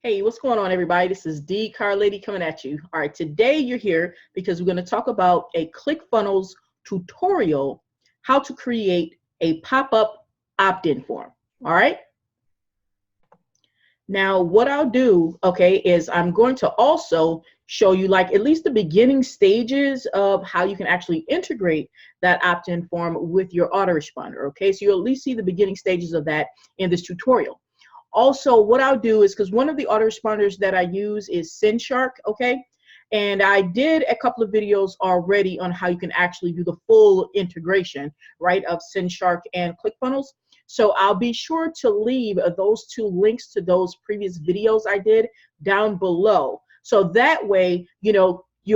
Hey, what's going on, everybody? This is D Car Lady coming at you. All right, today you're here because we're going to talk about a ClickFunnels tutorial, how to create a pop-up opt-in form. All right. Now, what I'll do, okay, is I'm going to also show you like at least the beginning stages of how you can actually integrate that opt-in form with your autoresponder. Okay, so you'll at least see the beginning stages of that in this tutorial. Also, what I'll do is, because one of the autoresponders that I use is Sendshark, okay? And I did a couple of videos already on how you can actually do the full integration, right, of Sendshark and ClickFunnels. So I'll be sure to leave those two links to those previous videos I did down below. So that way, you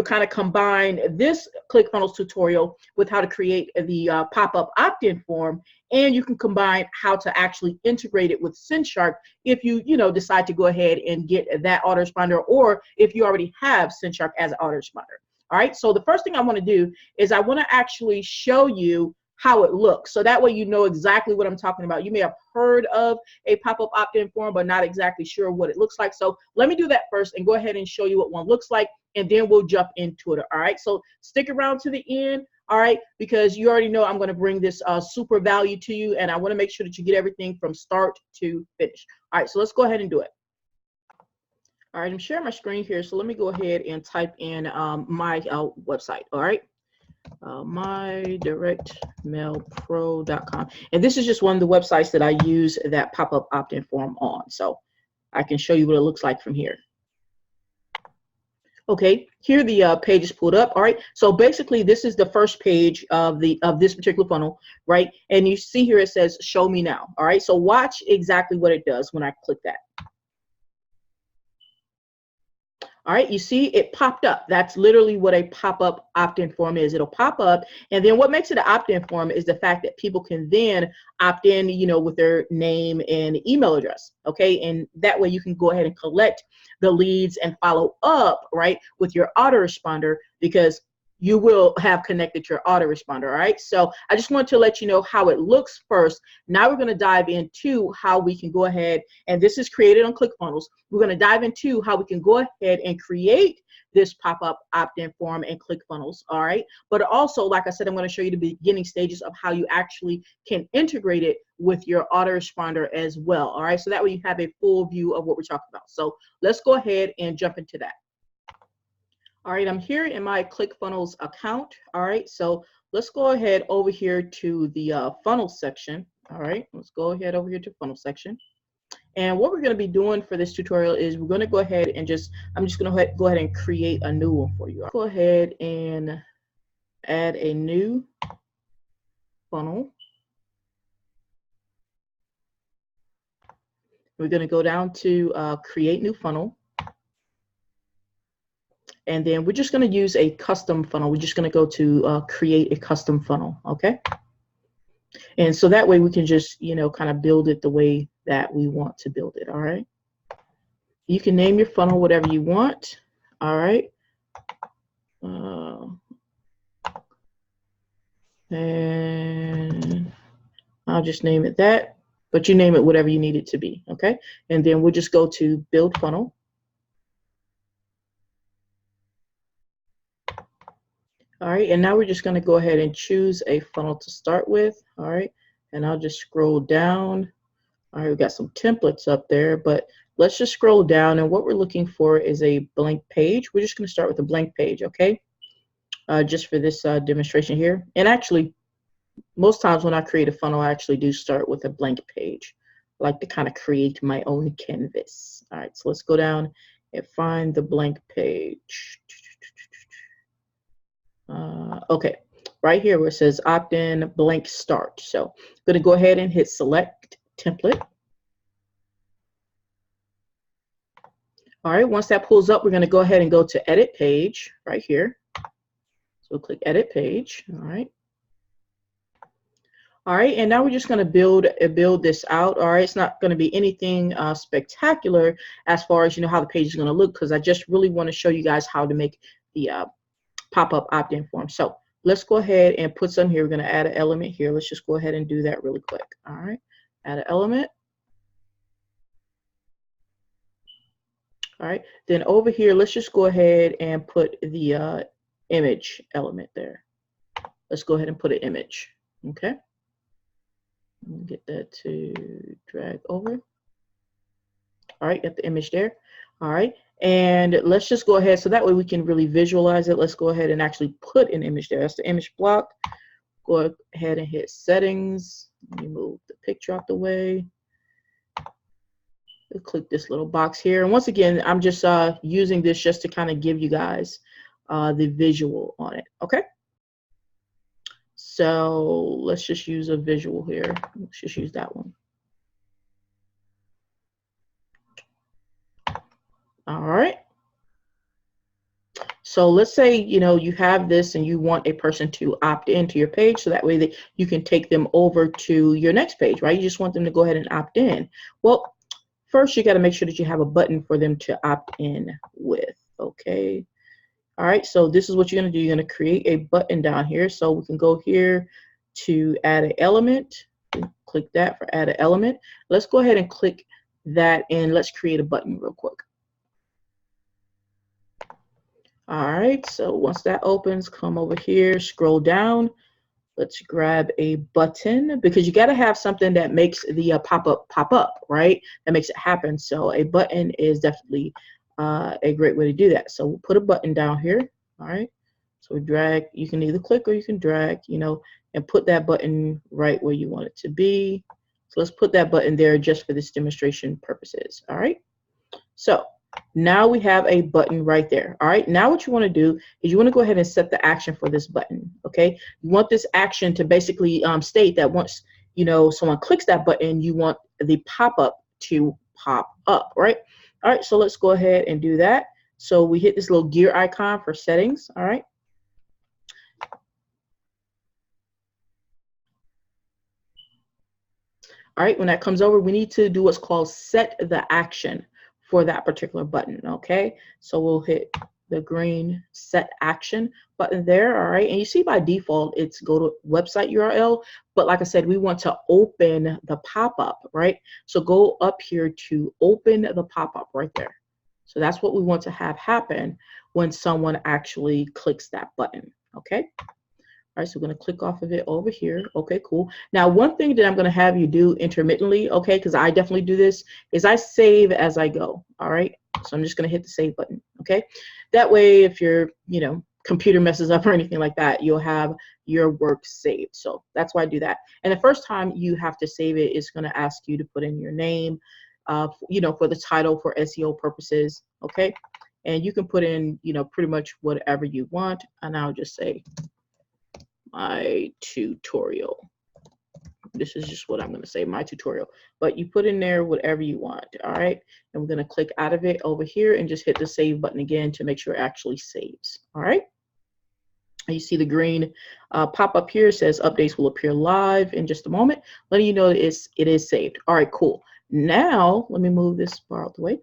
kind of combine this ClickFunnels tutorial with how to create the pop-up opt-in form, and you can combine how to actually integrate it with Sendshark if you decide to go ahead and get that autoresponder, or if you already have Sendshark as an autoresponder. All right, so the first thing I want to do is I want to actually show you how it looks, so that way you know exactly what I'm talking about. You may have heard of a pop-up opt-in form but not exactly sure what it looks like. So let me do that first and go ahead and show you what one looks like, and then we'll jump into it. All right, so stick around to the end, all right, because you already know I'm going to bring this super value to you, and I want to make sure that you get everything from start to finish. All right, so let's go ahead and do it. All right, I'm sharing my screen here, so let me go ahead and type in my website. All right, mydirectmailpro.com, and this is just one of the websites that I use that pop-up opt-in form on, so I can show you what it looks like from here. Okay, here the page is pulled up. All right, so basically this is the first page of this particular funnel, right? And you see here it says show me now. All right, so watch exactly what it does when I click that. All right, you see it popped up. That's literally what a pop-up opt-in form is. It'll pop up, and then what makes it an opt-in form is the fact that people can then opt in, with their name and email address, okay? And that way you can go ahead and collect the leads and follow up, right, with your autoresponder, because you will have connected your autoresponder. All right, so I just want to let you know how it looks first. Now we're going to dive into how we can go ahead, and this is created on ClickFunnels. We're going to dive into how we can go ahead and create this pop-up opt-in form in ClickFunnels. All right, but also, like I said, I'm going to show you the beginning stages of how you actually can integrate it with your autoresponder as well. All right, so that way you have a full view of what we're talking about. So let's go ahead and jump into that. All right, I'm here in my ClickFunnels account. All right, so let's go ahead over here to the funnel section. All right, let's go ahead over here to funnel section. And what we're going to be doing for this tutorial is we're going to go ahead and I'm just going to go ahead and create a new one for you. I'll go ahead and add a new funnel. We're going to go down to create new funnel. And then we're just going to use a custom funnel. We're just going to go to create a custom funnel, okay? And so that way we can just, kind of build it the way that we want to build it, all right? You can name your funnel whatever you want, all right? And I'll just name it that, but you name it whatever you need it to be, okay? And then we'll just go to build funnel. All right, and now we're just going to go ahead and choose a funnel to start with. All right, and I'll just scroll down. All right, we've got some templates up there, but let's just scroll down, and what we're looking for is a blank page. We're just going to start with a blank page, okay? Just for this demonstration here. And actually, most times when I create a funnel, I actually do start with a blank page. I like to kind of create my own canvas. All right, so let's go down and find the blank page. Okay, right here where it says opt-in blank start. So I'm going to go ahead and hit select template. All right, once that pulls up, we're going to go ahead and go to edit page right here. So we'll click edit page. All right. All right, and now we're just going to build this out. All right, it's not going to be anything spectacular as far as how the page is going to look, because I just really want to show you guys how to make the pop-up opt-in form. So let's go ahead and put some here. We're going to add an element here. Let's just go ahead and do that really quick. All right, add an element. All right, then over here, let's just go ahead and put the image element there. Let's go ahead and put an image. Okay, let me get that to drag over. All right, got the image there. All right, and let's just go ahead so that way we can really visualize it. Let's go ahead and actually put an image there. That's the image block. Go ahead and hit settings. Let me move the picture out the way. We'll click this little box here. And once again, I'm just using this just to kind of give you guys the visual on it. Okay. So let's just use a visual here. Let's just use that one. All right. So let's say, you know, you have this and you want a person to opt into your page so that way that you can take them over to your next page, right? You just want them to go ahead and opt in. Well, first you got to make sure that you have a button for them to opt in with, okay? All right, so this is what you're going to do. You're going to create a button down here. So we can go here to add an element. Click that for add an element. Let's go ahead and click that and let's create a button real quick. All right, so once that opens, come over here, scroll down. Let's grab a button because you got to have something that makes the pop-up pop up, right? That makes it happen. So a button is definitely a great way to do that. So we'll put a button down here. All right. So we drag, you can either click or you can drag, you know, and put that button right where you want it to be. So let's put that button there just for this demonstration purposes. All right. So now we have a button right there. All right, now what you want to do is you want to go ahead and set the action for this button. Okay, you want this action to basically state that once, you know, someone clicks that button, you want the pop-up to pop up, right? All right, so let's go ahead and do that. So we hit this little gear icon for settings. All right. All right, when that comes over, we need to do what's called set the action for that particular button, okay? So we'll hit the green set action button there, all right? And you see by default, it's go to website URL, but like I said, we want to open the pop-up, right? So go up here to open the pop-up right there. So that's what we want to have happen when someone actually clicks that button, okay? All right, so we're going to click off of it over here. Okay, cool. Now, one thing that I'm going to have you do intermittently, okay, because I definitely do this, is I save as I go. All right, so I'm just going to hit the save button. Okay, that way, if your computer messes up or anything like that, you'll have your work saved. So that's why I do that. And the first time you have to save it, it's going to ask you to put in your name, for the title for SEO purposes. Okay, and you can put in pretty much whatever you want, and I'll just say my tutorial. This is just what I'm going to say, my tutorial. But you put in there whatever you want, all right? And we're going to click out of it over here and just hit the save button again to make sure it actually saves, all right? And you see the green pop up here. It says updates will appear live in just a moment, letting you know it is saved. All right, cool. Now, let me move this bar out the way.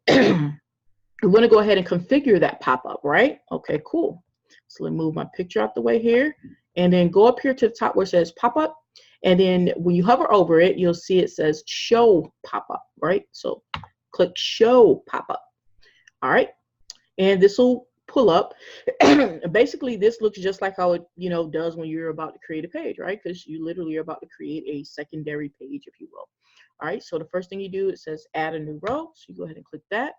We're going to go ahead and configure that pop-up, right? Okay, cool. So let me move my picture out the way here, and then go up here to the top where it says pop-up, and then when you hover over it, you'll see it says show pop-up, right? So click show pop-up. All right, and this will pull up. Basically, this looks just like how it does when you're about to create a page, right? Because you literally are about to create a secondary page, if you will. All right, so the first thing you do, it says add a new row. So you go ahead and click that.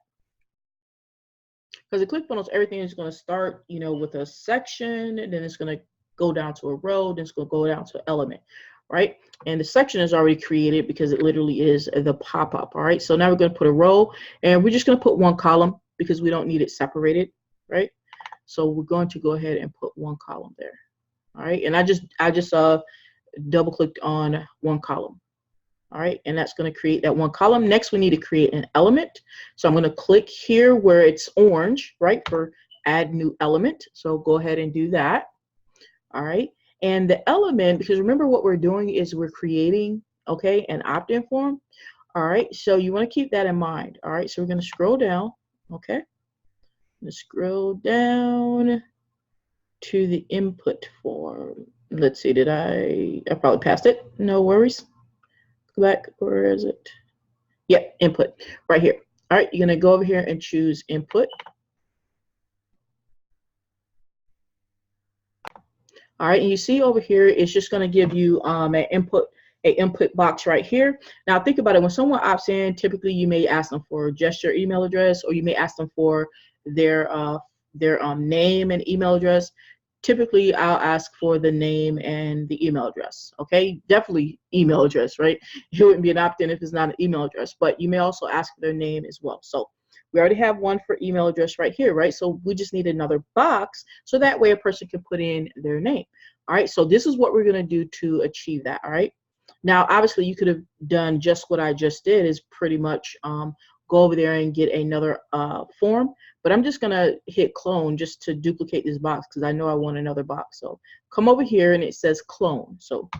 Because the Clickfunnels, everything is going to start, with a section, and then it's going to go down to a row, then it's going to go down to an element, right? And the section is already created because it literally is the pop-up, all right? So now we're going to put a row, and we're just going to put one column because we don't need it separated, right? So we're going to go ahead and put one column there, all right? And I just double-clicked on one column. All right, and that's going to create that one column. Next, we need to create an element. So I'm going to click here where it's orange, right, for add new element. So go ahead and do that. All right, and the element, because remember what we're doing is we're creating, okay, an opt-in form. All right, so you want to keep that in mind. All right, so we're going to scroll down, okay. Let's scroll down to the input form. Let's see, I probably passed it. No worries. Back, where is it? Yep, input right here. All right, you're going to go over here and choose input. All right, and you see over here, it's just going to give you an input box right here. Now think about it. When someone opts in, typically you may ask them for just your email address, or you may ask them for their name and email address. Typically, I'll ask for the name and the email address. Okay, definitely email address, right? It wouldn't be an opt-in if it's not an email address, but you may also ask for their name as well. So we already have one for email address right here, right? So we just need another box so that way a person can put in their name. All right, so this is what we're gonna do to achieve that, all right? Now, obviously you could have done just what I just did, is pretty much go over there and get another form, but I'm just gonna hit clone just to duplicate this box because I know I want another box. So come over here and it says clone. So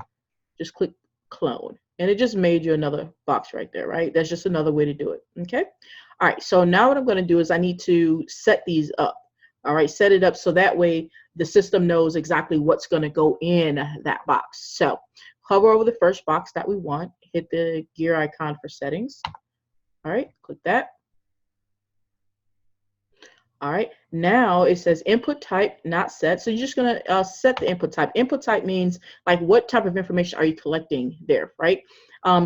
just click clone and it just made you another box right there, right? That's just another way to do it, okay? All right, so now what I'm gonna do is I need to set these up. All right, set it up so that way the system knows exactly what's gonna go in that box. So hover over the first box that we want, hit the gear icon for settings. All right, click that. All right, now it says input type not set. So you're just gonna set the input type. Input type means like what type of information are you collecting there, right?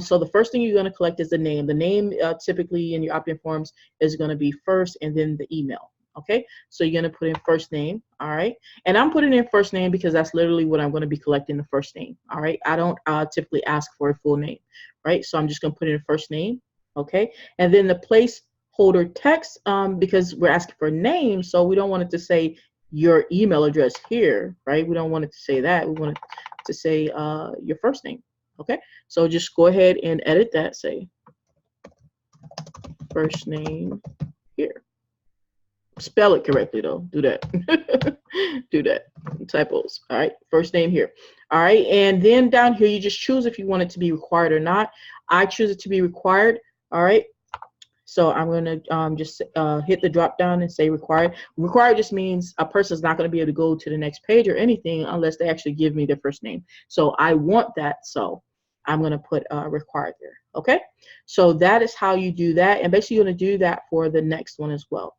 So the first thing you're gonna collect is the name. The name typically in your opt-in forms is gonna be first and then the email. Okay, so you're gonna put in first name. All right, and I'm putting in first name because that's literally what I'm gonna be collecting, the first name. All right, I don't typically ask for a full name, right? So I'm just gonna put in first name. Okay, and then the placeholder text, because we're asking for name, so we don't want it to say your email address here, right? We don't want it to say that. We want it to say your first name. Okay, so just go ahead and edit that. Say first name here. Spell it correctly though. Do that. Do that. Typos. All right. First name here. All right. And then down here, you just choose if you want it to be required or not. I choose it to be required. All right. So I'm going to just hit the drop down and say required. Required just means a person's not going to be able to go to the next page or anything unless they actually give me their first name. So I want that. So I'm going to put required there. Okay. So that is how you do that. And basically you're going to do that for the next one as well.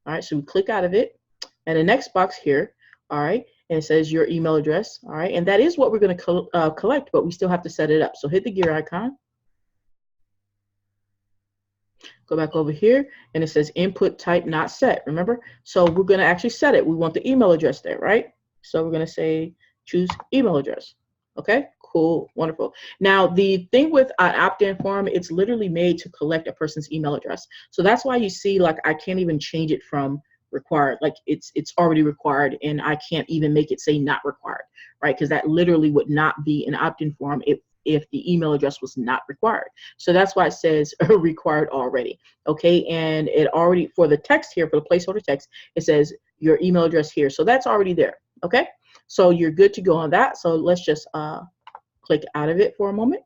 All right, so we click out of it, and the next box here, all right, and it says your email address, all right, and that is what we're going to collect, but we still have to set it up. So hit the gear icon, go back over here, and it says input type not set, remember? So we're going to actually set it. We want the email address there, right? So we're going to say choose email address. Okay, cool, wonderful. Now, the thing with an opt-in form, it's literally made to collect a person's email address. So that's why you see, like, I can't even change it from required. Like, it's already required, and I can't even make it say not required, right? Because that literally would not be an opt-in form if the email address was not required. So that's why it says required already, okay? And it already, for the text here, for the placeholder text, it says your email address here. So that's already there, okay? So you're good to go on that. So let's just click out of it for a moment.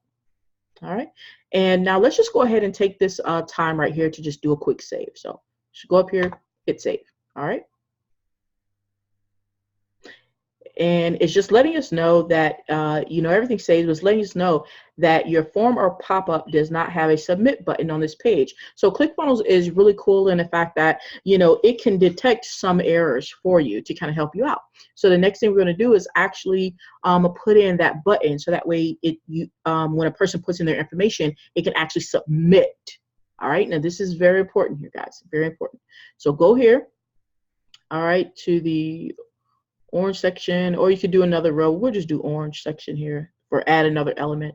All right. And now let's just go ahead and take this time right here to just do a quick save. So just go up here, hit save. All right. And it's just letting us know that, everything saves, was letting us know that your form or pop-up does not have a submit button on this page. So Clickfunnels is really cool in the fact that, it can detect some errors for you to kind of help you out. So the next thing we're going to do is actually put in that button. So that way when a person puts in their information, it can actually submit. All right. Now this is very important here, guys. Very important. So go here. All right. To the orange section, or you could do another row. We'll just do orange section here for add another element.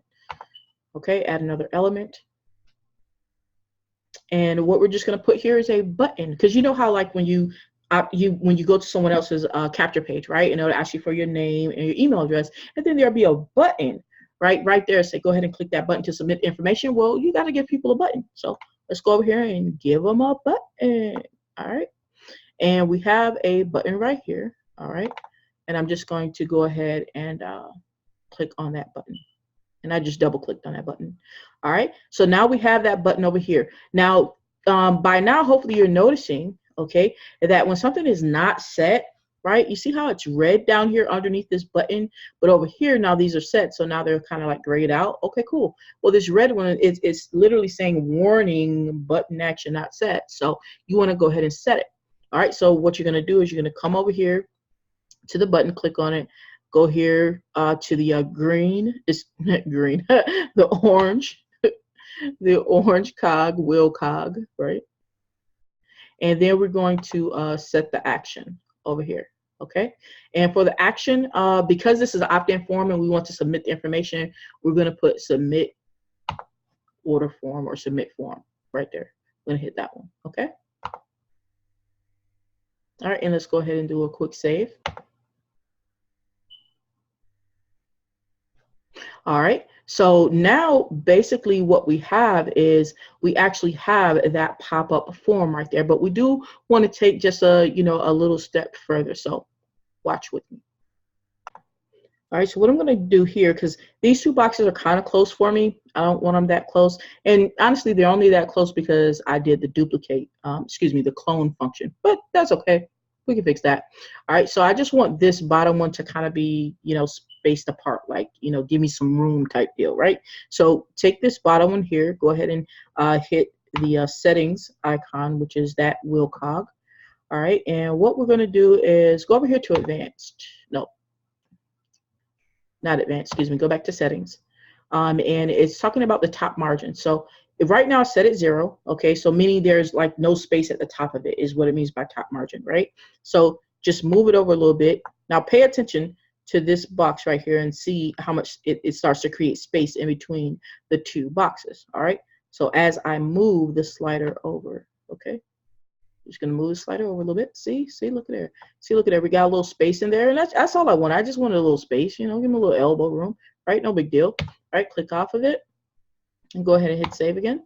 Okay, add another element. And what we're just going to put here is a button, because you know how, like, when you go to someone else's capture page, right, and it'll ask you for your name and your email address, and then there'll be a button right there. Say go ahead and click that button to submit information. Well, you got to give people a button. So let's go over here and give them a button. All right, and we have a button right here. All right, and I'm just going to go ahead and click on that button. And I just double clicked on that button. All right, so now we have that button over here. Now, by now, hopefully you're noticing, okay, that when something is not set, right? You see how it's red down here underneath this button, but over here now these are set, so now they're kind of like grayed out. Okay, cool. Well, this red one is it's literally saying warning, button action not set. So you want to go ahead and set it. All right, so what you're going to do is you're going to come over here to the button, click on it, go here to the green, it's green, the orange, the orange cog, wheel cog, right? And then we're going to set the action over here, okay? And for the action, because this is an opt-in form and we want to submit the information, we're going to put submit order form or submit form right there. I'm going to hit that one, okay? All right, and let's go ahead and do a quick save. All right, so now basically what we have is we actually have that pop-up form right there, but we do want to take just a little step further. So watch with me. All right, so what I'm going to do here, because these two boxes are kind of close for me, I don't want them that close, and honestly they're only that close because I did the duplicate, the clone function, but that's okay. We can fix that. All right, so I just want this bottom one to kind of be, spaced apart, like, give me some room type deal, right? So take this bottom one here, go ahead and hit the settings icon, which is that wheel cog. All right, and what we're going to do is go over here to advanced. No, not advanced, excuse me, go back to settings. And it's talking about the top margin. So if right now I set it 0, okay, so meaning there's like no space at the top of it is what it means by top margin, right? So just move it over a little bit. Now pay attention to this box right here and see how much it starts to create space in between the two boxes, all right? So as I move the slider over, okay, just gonna move the slider over a little bit. See, look at there. See, look at there. We got a little space in there, and that's all I want. I just wanted a little space, give me a little elbow room, right? No big deal. All right, click off of it, and go ahead and hit save again.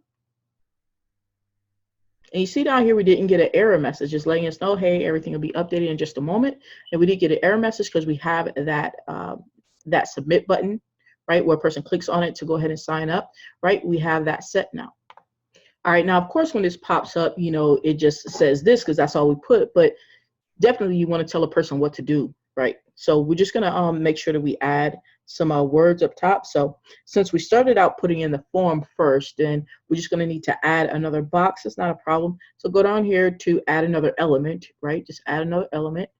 And you see down here, we didn't get an error message, just letting us know, hey, everything will be updated in just a moment. And we did get an error message because we have that that submit button, right, where a person clicks on it to go ahead and sign up, right? We have that set now. All right, now, of course, when this pops up, it just says this because that's all we put, but definitely you want to tell a person what to do, right? So we're just going to make sure that we add some words up top. So since we started out putting in the form first, then we're just going to need to add another box. It's not a problem. So go down here to add another element, right? Just add another element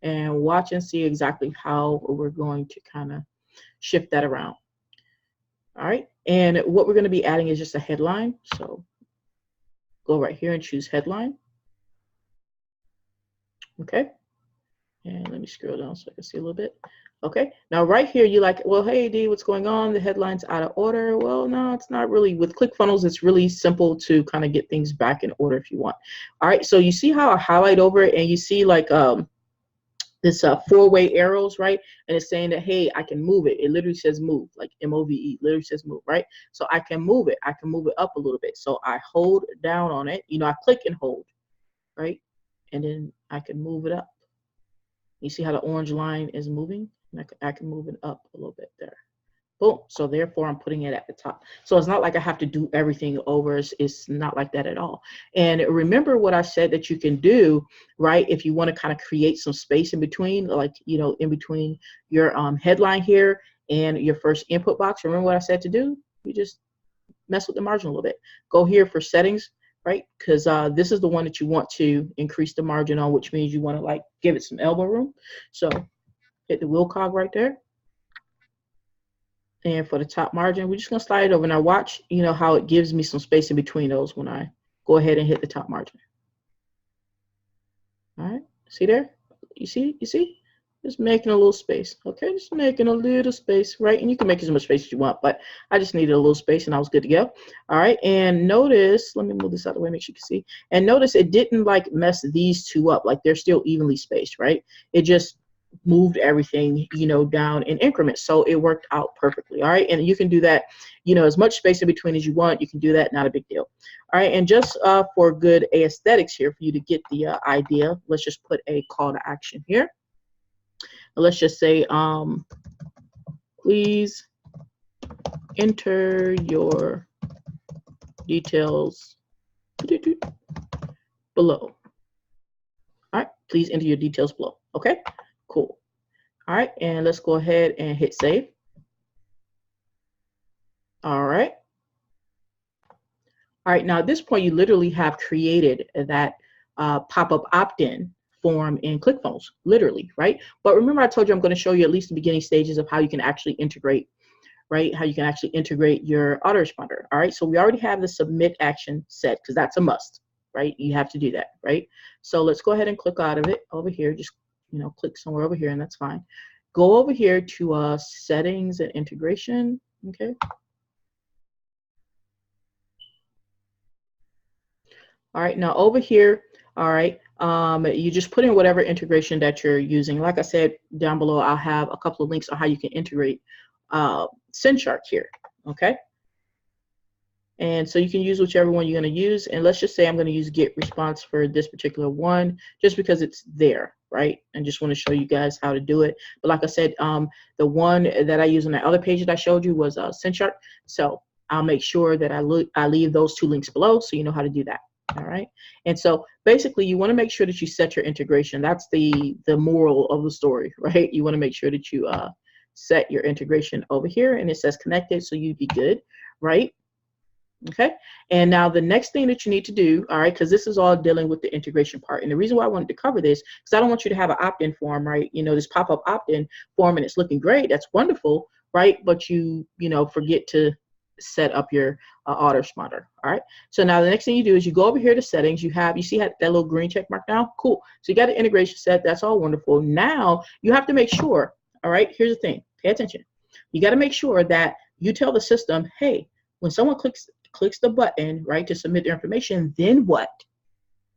and watch and see exactly how we're going to kind of shift that around. All right, and what we're going to be adding is just a headline. So go right here and choose headline. Okay, and let me scroll down so I can see a little bit. Okay, now right here you like, well, hey D, what's going on? The headline's out of order. Well, no, it's not really. With Clickfunnels, it's really simple to kind of get things back in order if you want. All right, so you see how I highlight over it, and you see like this 4-way arrows, right? And it's saying that, hey, I can move it. It literally says move, like M-O-V-E, literally says move, right? So I can move it. I can move it up a little bit. So I hold down on it. I click and hold, right? And then I can move it up. You see how the orange line is moving? And I can move it up a little bit there. Boom. So therefore, I'm putting it at the top. So it's not like I have to do everything over. It's not like that at all. And remember what I said that you can do, right? If you want to kind of create some space in between, like, in between your headline here and your first input box. Remember what I said to do? You just mess with the margin a little bit. Go here for settings, right? Because this is the one that you want to increase the margin on, which means you want to like give it some elbow room. So hit the wheel cog right there. And for the top margin, we're just going to slide it over. Now watch, how it gives me some space in between those when I go ahead and hit the top margin. All right, see there? You see? Just making a little space, okay? Just making a little space, right? And you can make as much space as you want, but I just needed a little space and I was good to go. All right, and notice, let me move this out of the way, make sure you can see. And notice it didn't like mess these two up, like they're still evenly spaced, right? It just moved everything, down in increments. So it worked out perfectly. All right. And you can do that, as much space in between as you want. You can do that. Not a big deal. All right. And just for good aesthetics here, for you to get the idea, let's just put a call to action here. Let's just say, please enter your details below. All right. please enter your details below. Okay, cool. All right, and let's go ahead and hit save. All right. All right, now at this point, you literally have created that pop-up opt-in form in Clickfunnels, literally, right? But remember, I told you I'm going to show you at least the beginning stages of how you can actually integrate, right? How you can actually integrate your autoresponder. All right, so we already have the submit action set because that's a must, right? You have to do that, right? So let's go ahead and click out of it over here. Just, you know, click somewhere over here and that's fine. Go over here to settings and integration, okay? All right, now over here, all right, you just put in whatever integration that you're using. Like I said, down below, I'll have a couple of links on how you can integrate Sendshark here, okay? And so you can use whichever one you're going to use. And let's just say I'm going to use get response for this particular one, just because it's there, right? And just want to show you guys how to do it. But like I said, the one that I use on that other page that I showed you was Sendshark. So I'll make sure that I leave those two links below so you know how to do that. All right. And so basically you want to make sure that you set your integration. That's the moral of the story, right? You want to make sure that you set your integration over here and it says connected, so you'd be good, right? Okay. And now the next thing that you need to do, all right, because this is all dealing with the integration part. And the reason why I wanted to cover this, because I don't want you to have an opt-in form, right? You know, this pop-up opt-in form and it's looking great. That's wonderful, right? But you forget to set up your autoresponder. All right. So now the next thing you do is you go over here to settings. You see that little green check mark now? Cool. So you got the integration set. That's all wonderful. Now you have to make sure, all right, here's the thing. Pay attention. You got to make sure that you tell the system, hey, when someone clicks the button, right, to submit their information, then what?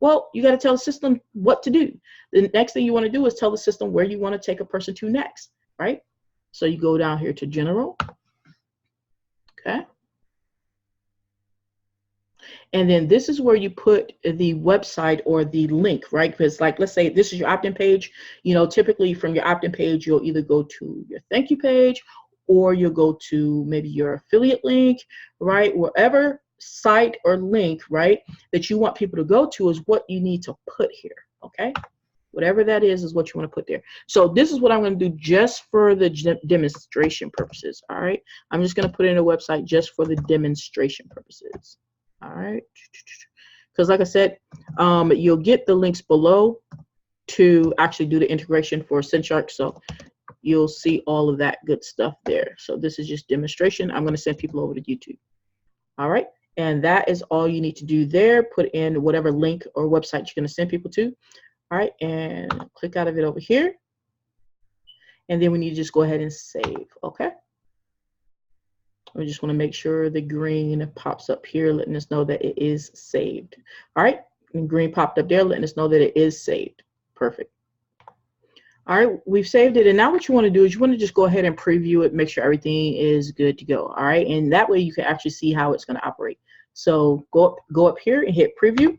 Well, you got to tell the system what to do. The next thing you want to do is tell the system where you want to take a person to next, right? So you go down here to general. Okay. And then this is where you put the website or the link, right? Because like, let's say this is your opt-in page, you know, typically from your opt-in page, you'll either go to your thank you page or you'll go to maybe your affiliate link, right? Wherever site or link, right, that you want people to go to is what you need to put here, okay? Whatever that is what you want to put there. So this is what I'm going to do just for the demonstration purposes, all right? I'm just going to put in a website just for the demonstration purposes, all right? Because like I said, you'll get the links below to actually do the integration for Sendshark, so you'll see all of that good stuff there. So this is just demonstration. I'm going to send people over to YouTube, all right? And that is all you need to do there. Put in whatever link or website you're going to send people to. All right, and click out of it over here. And then we need to just go ahead and save, okay? We just want to make sure the green pops up here, letting us know that it is saved. All right, and green popped up there, letting us know that it is saved. Perfect. All right, we've saved it. And now what you want to do is you want to just go ahead and preview it, make sure everything is good to go. All right, and that way you can actually see how it's going to operate. So go up here and hit preview.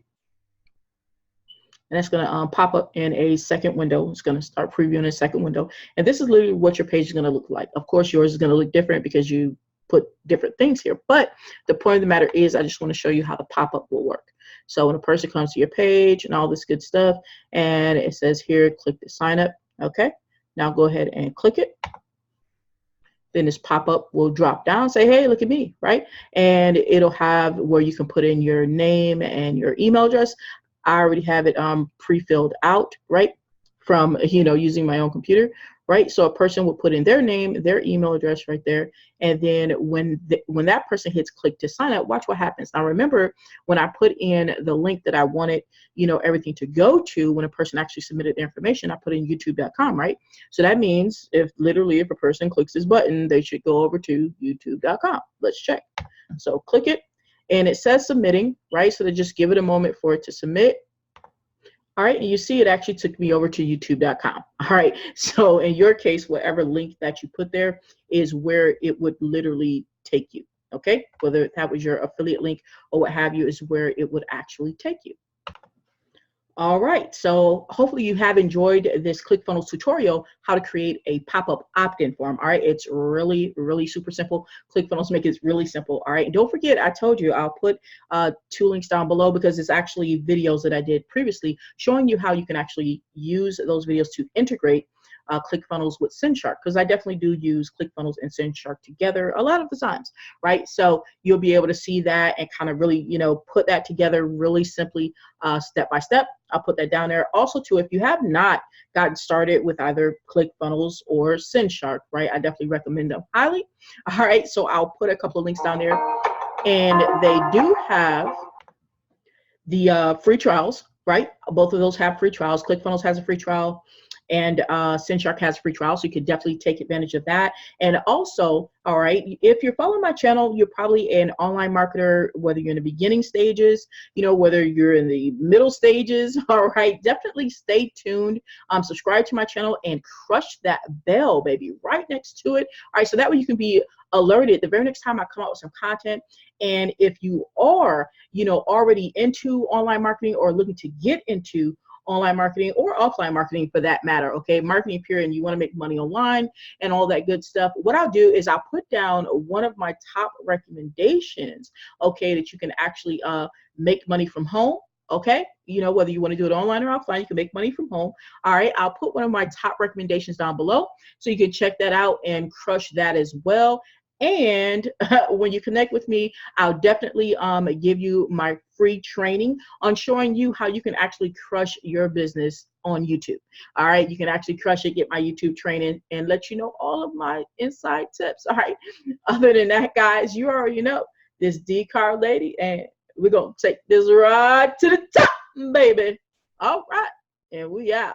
And that's going to pop up in a second window. It's going to start previewing a second window. And this is literally what your page is going to look like. Of course, yours is going to look different because you put different things here. But the point of the matter is I just want to show you how the pop-up will work. So when a person comes to your page and all this good stuff, and it says here, click to sign up. Okay. Now go ahead and click it. Then this pop-up will drop down, say, hey, look at me, right? And it'll have where you can put in your name and your email address. I already have it pre-filled out, right, from, using my own computer, right? So a person will put in their name, their email address right there, and then when that person hits click to sign up, watch what happens. Now remember, when I put in the link that I wanted, everything to go to, when a person actually submitted their information, I put in youtube.com, right? So that means if a person clicks this button, they should go over to youtube.com. Let's check. So click it. And it says submitting, right? So to just give it a moment for it to submit. All right, and you see it actually took me over to youtube.com. All right, so in your case, whatever link that you put there is where it would literally take you, okay? Whether that was your affiliate link or what have you is where it would actually take you. All right, so hopefully you have enjoyed this ClickFunnels tutorial, how to create a pop-up opt-in form. All right, it's really, really super simple. ClickFunnels make it really simple. All right, and don't forget, I told you I'll put 2 links down below because it's actually videos that I did previously showing you how you can actually use those videos to integrate ClickFunnels with Sendshark, because I definitely do use ClickFunnels and Sendshark together a lot of the times, right? So you'll be able to see that and kind of really, put that together really simply, step by step. I'll put that down there. Also, too, if you have not gotten started with either ClickFunnels or Sendshark, right, I definitely recommend them highly. All right, so I'll put a couple of links down there, and they do have the free trials, right? Both of those have free trials. ClickFunnels has a free trial, and Sendshark has a free trial, so you could definitely take advantage of that. And also, all right, if you're following my channel, you're probably an online marketer, whether you're in the beginning stages, whether you're in the middle stages, all right, definitely stay tuned. Subscribe to my channel and crush that bell, baby, right next to it. All right, so that way you can be alerted the very next time I come out with some content. And if you are, already into online marketing or looking to get into online marketing or offline marketing for that matter, okay, marketing period, and you want to make money online and all that good stuff, what I'll do is I'll put down one of my top recommendations, okay, that you can actually make money from home. Okay, whether you want to do it online or offline, you can make money from home. All right, I'll put one of my top recommendations down below so you can check that out and crush that as well. And when you connect with me, I'll definitely give you my free training on showing you how you can actually crush your business on YouTube. All right, you can actually crush it, get my YouTube training, and let you know all of my inside tips. All right, other than that, guys, you already know this D-Car lady, and we're going to take this ride to the top, baby. All right, and we out.